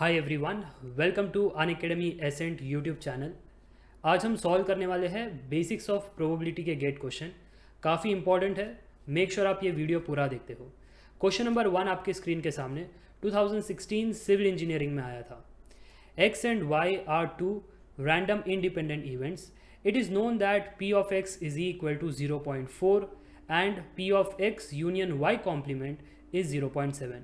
Hi everyone, welcome to Unacademy Ascent YouTube channel. आज हम solve करने वाले हैं बेसिक्स ऑफ प्रोबेबिलिटी के गेट क्वेश्चन। काफ़ी इंपॉर्टेंट है, मेक श्योर आप ये वीडियो पूरा देखते हो। क्वेश्चन नंबर 1 आपके स्क्रीन के सामने 2016 सिविल इंजीनियरिंग में आया था। X and Y are two random independent events. It is known that P of X is equal to 0.4 and P of X union Y complement is 0.7.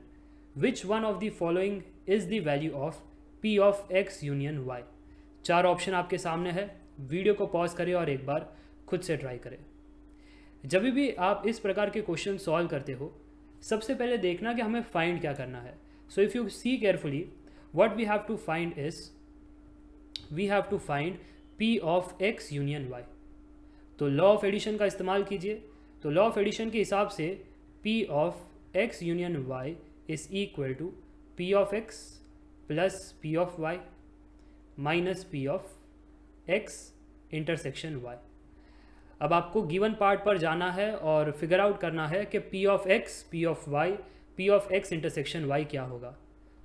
Which one of the following is the value of P of X union Y? चार option आपके सामने है। Video को pause करें और एक बार खुद से ट्राई करें। जब भी आप इस प्रकार के क्वेश्चन सॉल्व करते हो, सबसे पहले देखना कि हमें फाइंड क्या करना है। So if you see carefully, what we have to find is we have to find P of X union Y। तो लॉ ऑफ एडिशन का इस्तेमाल कीजिए। तो लॉ ऑफ एडिशन के हिसाब से P of X union Y is equal to P of X plus P of Y minus P of X intersection Y। अब आपको गिवन पार्ट पर जाना है और फिगर आउट करना है कि P of X, P of Y, P of X intersection Y क्या होगा।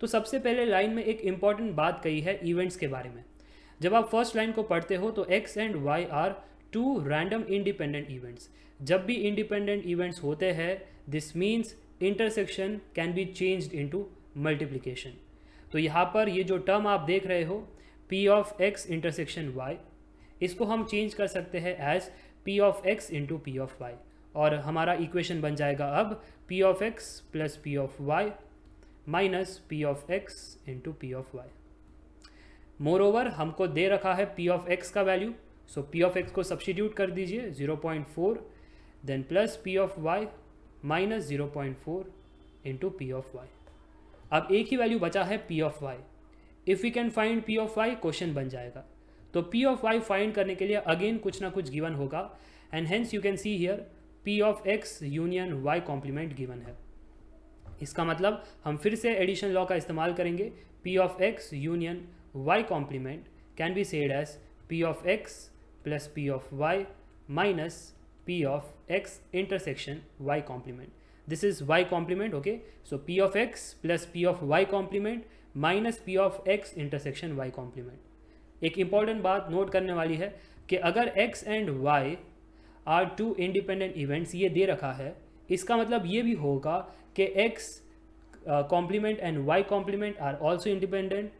तो सबसे पहले लाइन में एक इम्पॉर्टेंट बात कही है इवेंट्स के बारे में। जब आप फर्स्ट लाइन को पढ़ते हो तो X and Y are two random independent events. जब भी इंडिपेंडेंट इवेंट्स होते हैं, this means intersection can be changed into multiplication. तो यहाँ पर ये जो टर्म आप देख रहे हो P of X intersection Y, इसको हम चेंज कर सकते हैं as P of X into P of Y, और हमारा इक्वेशन बन जाएगा अब P of X plus P of Y minus P of X into P of Y। Moreover हमको दे रखा है P of X का value, so P of X को सब्सटीट्यूट कर दीजिए 0.4, then plus P of Y minus 0.4 into P of Y। अब एक ही वैल्यू बचा है P of Y। If we can find P of Y, question बन जाएगा। तो P of Y फाइंड करने के लिए अगेन कुछ ना कुछ गिवन होगा, and hence you can see here P of X union Y complement given है। इसका मतलब हम फिर से एडिशन लॉ का इस्तेमाल करेंगे। P of X union Y complement can be said as P of X plus P of Y minus P of X intersection Y complement. This is Y complement, okay? So P of X plus P of Y complement minus P of X intersection Y complement. एक important बात note करने वाली है कि अगर X and Y are two independent events ये दे रखा है, इसका मतलब ये भी होगा कि X complement and Y complement are also independent,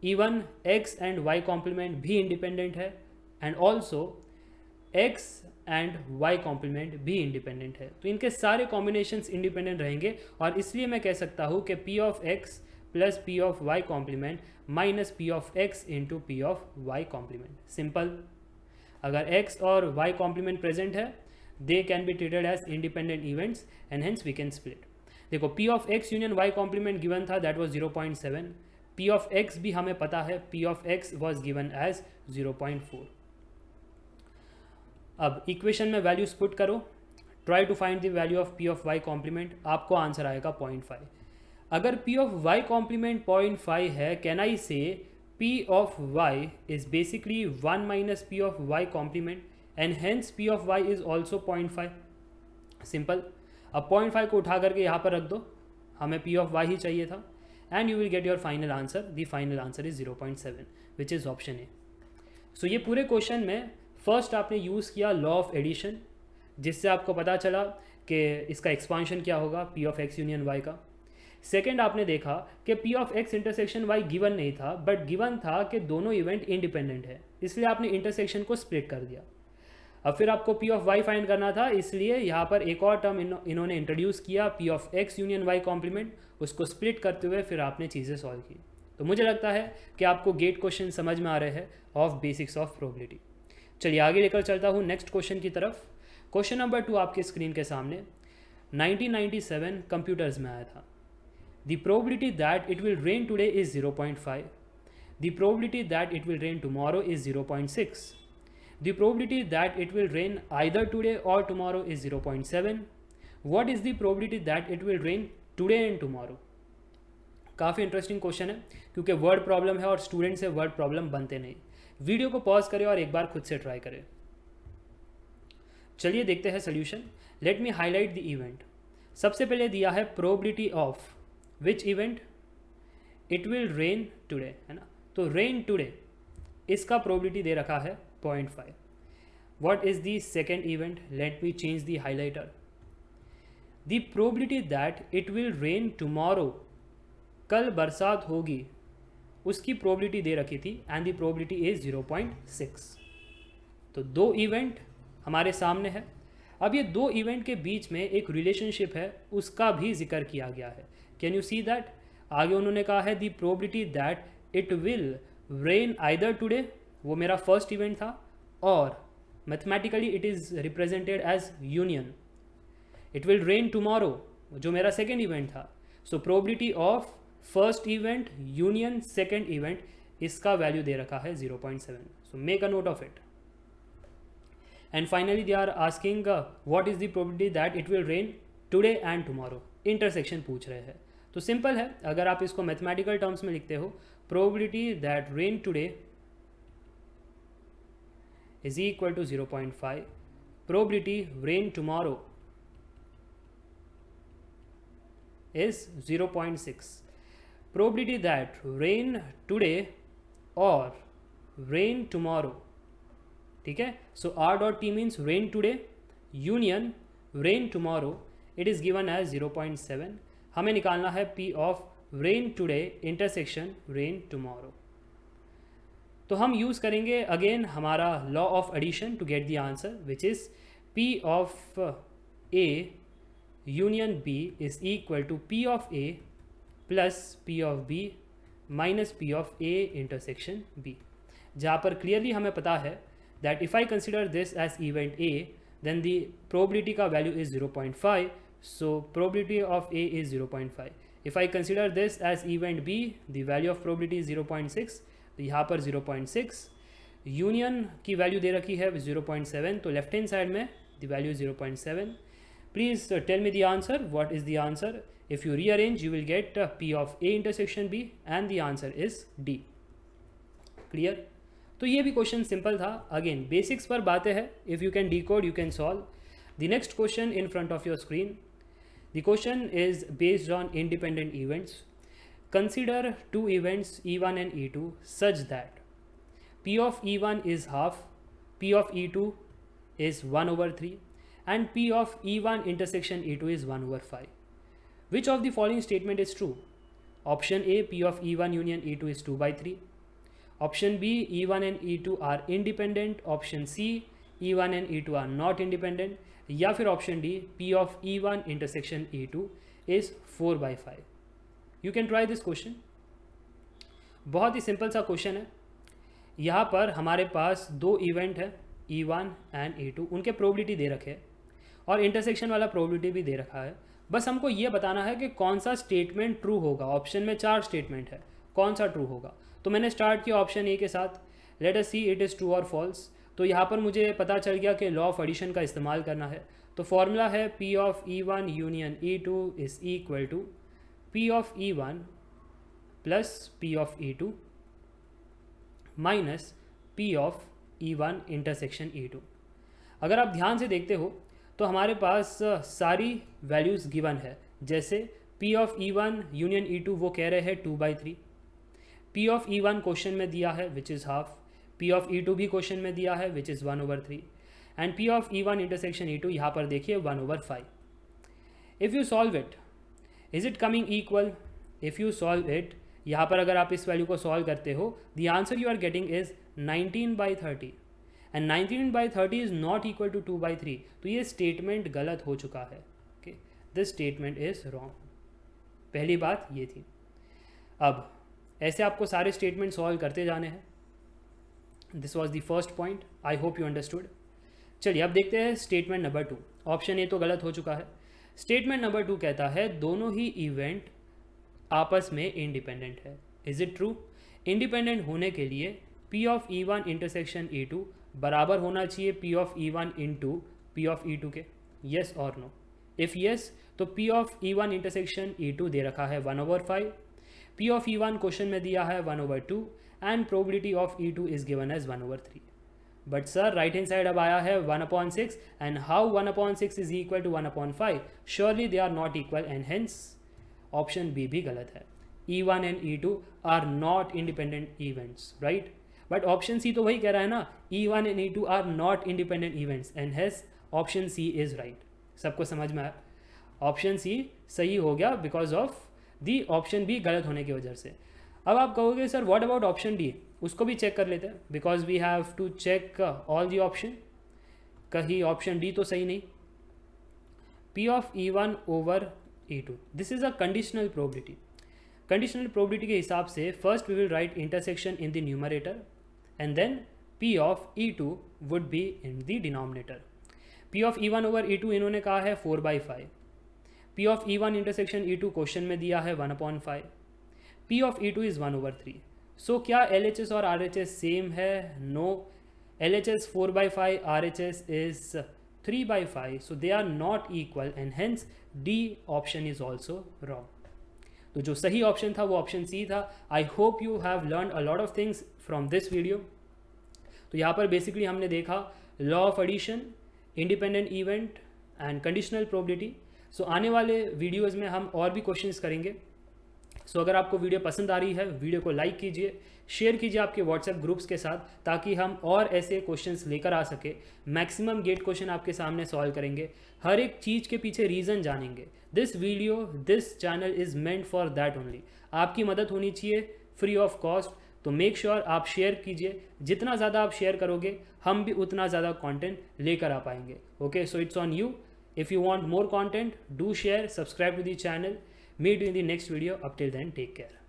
even X and Y complement भी इंडिपेंडेंट है, and also X and Y complement भी इंडिपेंडेंट है। तो इनके सारे कॉम्बिनेशंस इंडिपेंडेंट रहेंगे, और इसलिए मैं कह सकता हूँ कि P of X plus P of Y complement minus P of X into P of Y complement. Simple. अगर X और Y कॉम्प्लीमेंट प्रेजेंट है, they can be treated as independent events and hence we can split. देखो P of X union Y complement given था, that was 0.7। P of X भी हमें पता है, P of X was given as 0.4। अब equation में values put करो, try to find the value of P of Y complement. आपको answer आएगा 0.5। अगर P of Y कॉम्प्लीमेंट 0.5 है, कैन आई से P of Y is basically 1 minus P of Y complement and hence P of Y is also 0.5। Simple. अब 0.5 को उठा करके यहाँ पर रख दो, हमें P of Y ही चाहिए था, and you will get your final answer. The final answer is 0.7 which is option A. So ये पूरे क्वेश्चन में फर्स्ट आपने यूज़ किया लॉ ऑफ एडिशन, जिससे आपको पता चला कि इसका एक्सपांशन क्या होगा P of X union Y का। सेकेंड आपने देखा कि P of X intersection Y given नहीं था, बट गिवन था कि दोनों इवेंट इंडिपेंडेंट है, इसलिए आपने इंटरसेक्शन को स्प्लिट कर दिया। अब फिर आपको P of Y फाइंड करना था, इसलिए यहाँ पर एक और टर्म इन्होंने इंट्रोड्यूस किया P of X union Y complement, उसको स्प्लिट करते हुए फिर आपने चीज़ें सॉल्व की। तो मुझे लगता है कि आपको गेट क्वेश्चन समझ में आ रहे हैं ऑफ बेसिक्स ऑफ प्रोबेबिलिटी। चलिए आगे लेकर चलता हूँ नेक्स्ट क्वेश्चन की तरफ। क्वेश्चन नंबर 2 आपके स्क्रीन के सामने 1997 कंप्यूटर्स में आया था। The probability that it will rain today is 0.5, the probability that it will rain tomorrow is 0.6, the probability that it will rain either today or tomorrow is 0.7, what is the probability that it will rain today and tomorrow. काफ़ी interesting question है, क्योंकि word problem है और student से word problem बनते नहीं। Video को pause करें और एक बार खुद से ट्राई करें। चलिए देखते हैं solution. Let me highlight the event. सबसे पहले दिया है probability of which event, it will rain today, है ना, तो रेन टुडे इसका प्रोबेबिलिटी दे रखा है 0.5. What is the second event? Let me change the highlighter. The probability that it will rain tomorrow, कल बरसात होगी, उसकी प्रोबेबिलिटी दे रखी थी एंड द प्रोबेबिलिटी इज 0.6. तो दो इवेंट हमारे सामने है. अब ये दो इवेंट के बीच में एक रिलेशनशिप है, उसका भी जिक्र किया गया है. Can you see that? आगे उन्होंने कहा है the probability that it will rain either today, वो मेरा फर्स्ट इवेंट था, और mathematically it is represented as union. It will rain tomorrow जो मेरा सेकेंड इवेंट था. So probability of first event union second event, इसका वैल्यू दे रखा है 0.7. So make a note of it. And finally they are asking what is the probability that it will rain today and tomorrow. Intersection पूछ रहे हैं. तो simple है, अगर आप इसको मैथमेटिकल टर्म्स में लिखते हो, probability that rain today is equal to 0.5, probability rain tomorrow is 0.6, probability that rain today or rain tomorrow, ठीक है. So R dot T means rain today union rain tomorrow, it is given as 0.7. हमें निकालना है P of rain today intersection rain tomorrow. तो हम use करेंगे again हमारा law of addition to get the answer, which is P of A union B is equal to P of A plus P of B minus P of A intersection B, जहाँ पर clearly हमें पता है that if I consider this as event A then the probability का value is 0.5, so probability of A is 0.5. If I consider this as event B the value of probability is 0.6, तो यहाँ पर 0.6, union की value दे रखी है 0.7, तो left hand side में the value 0.7. Please tell me the answer. What is the answer? If you rearrange you will get P of A intersection B and the answer is D. Clear? तो ये भी question simple था. Again basics पर बातें हैं. If you can decode you can solve. The next question in front of your screen. The question is based on independent events. Consider two events E1 and E2 such that P of E1 is half, P of E2 is 1 over 3 and P of E1 intersection E2 is 1 over 5. Which of the following statement is true? Option A, P of E1 union E2 is 2 by 3. Option B, E1 and E2 are independent. Option C, E1 and E2 are not independent. या फिर option D, P of E1 intersection E2 is 4 by 5. You can try this question. बहुत ही simple सा question है. यहाँ पर हमारे पास दो event है E1 एंड E2, उनके प्रोबेबिलिटी दे रखे हैं और इंटरसेक्शन वाला प्रोबेबिलिटी भी दे रखा है. बस हमको ये बताना है कि कौन सा स्टेटमेंट ट्रू होगा. ऑप्शन में 4 स्टेटमेंट है, कौन सा ट्रू होगा. तो मैंने स्टार्ट किया ऑप्शन ए के साथ. Let us see it is true और फॉल्स. तो यहाँ पर मुझे पता चल गया कि लॉ ऑफ एडिशन का इस्तेमाल करना है. तो फॉर्मूला है P of E1 union E2 is equal to P of E1 plus P of E2 minus P of E1 intersection E2. अगर आप ध्यान से देखते हो तो हमारे पास सारी वैल्यूज़ गिवन है. जैसे P of E1 union E2 वो कह रहे हैं 2 by 3. P of E1 question में दिया है which is half. P of E2 भी क्वेश्चन में दिया है which is 1 over 3. And P of E1 intersection E2 यहाँ पर देखिए 1 over 5. If you solve it, is it coming equal? If you solve it, यहाँ पर अगर आप इस वैल्यू को सॉल्व करते हो, the answer you are getting is 19 by 30 and 19 by 30 is not equal to 2 by 3. तो ये स्टेटमेंट गलत हो चुका है. Okay, this statement is wrong. पहली बात ये थी. अब ऐसे आपको सारे स्टेटमेंट सॉल्व करते जाने हैं. This was the first point. I hope you understood. चलिए अब देखते हैं स्टेटमेंट नंबर 2. ऑप्शन ए तो गलत हो चुका है. स्टेटमेंट नंबर 2 कहता है दोनों ही इवेंट आपस में इंडिपेंडेंट है. Is it true? इंडिपेंडेंट होने के लिए P of E1 intersection E2 बराबर होना चाहिए P of E1 into P of E2 के. येस और नो? इफ़ येस तो P of E1 intersection E2 दे रखा है 1 over 5. P of E1 question में दिया है 1 over 2 and probability of E2 is given as 1 over 3. But sir right hand side अब आया है 1/6 and how 1/6 is equal to 1/5? Surely they are not equal and hence option B भी गलत है. E1 and E2 are not independent events, right? But option C तो वही कह रहा है ना, E1 and E2 are not independent events and hence option C is right. सबको समझ में आया? ऑप्शन सी सही हो गया because of the option B गलत होने की वजह से. अब आप कहोगे sir what about option D, उसको भी चेक कर लेते हैं because we have to check all the option. कहीं ऑप्शन डी तो सही नहीं. P of E1 over E2, this is a conditional probability. Conditional probability के हिसाब से first we will write intersection in the numerator and then P of E2 would be in the denominator. P of E1 over E2 इन्होंने कहा है 4/5. P of E1 intersection E2 question में दिया है 1/5. P of E2 is 1/3. सो क्या LHS और RHS same है? No. LHS 4/5, RHS is 3/5, so they are not equal and hence D option is also wrong. तो जो सही ऑप्शन था वो ऑप्शन सी था. I hope you have learn a lot of things from this video. तो यहाँ पर basically हमने देखा law of addition, independent event and conditional probability. So आने वाले वीडियोज़ में हम और भी क्वेश्चंस करेंगे. सो अगर आपको वीडियो पसंद आ रही है, वीडियो को लाइक कीजिए, शेयर कीजिए आपके व्हाट्सएप ग्रुप्स के साथ ताकि हम और ऐसे क्वेश्चंस लेकर आ सके. मैक्सिमम गेट क्वेश्चन आपके सामने सॉल्व करेंगे, हर एक चीज़ के पीछे रीज़न जानेंगे. This video, this channel is meant for that only. आपकी मदद होनी चाहिए फ्री ऑफ कॉस्ट. तो मेक श्योर आप शेयर कीजिए. जितना ज़्यादा आप शेयर करोगे हम भी उतना ज़्यादा कंटेंट लेकर आ पाएंगे. Okay, so it's on you. If you want more content, do share, subscribe to the channel. Meet you in the next video. Up till then, take care.